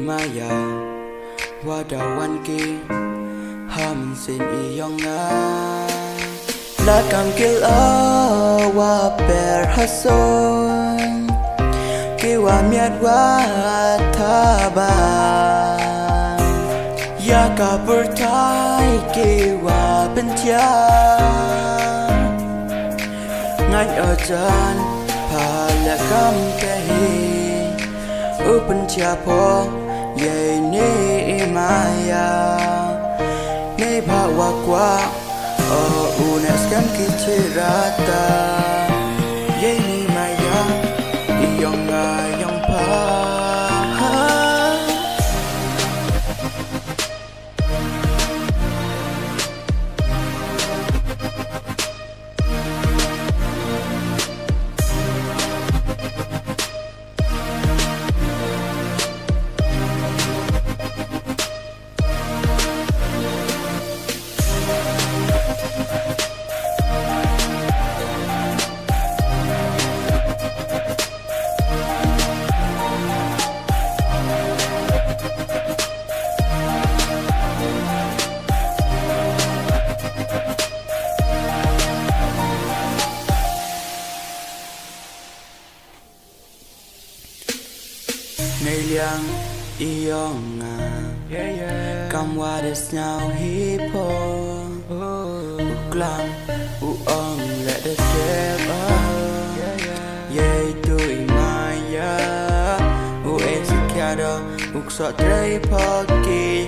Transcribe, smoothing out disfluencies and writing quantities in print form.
maya wadawan ki ham sin iyong nga la kam kil wa per hason ki wa miat wa thaba ya ka bertai ki wa bentia ngai ajan pala kam kahi open chapo ye ni maya ne bhawa kwa o unes kan kichirata ye ni maya iyong ngayong pa ngày liang iyong nga kam wa des now hip hop uklang uong let the step ye tu imaya u esikado uk so tray poki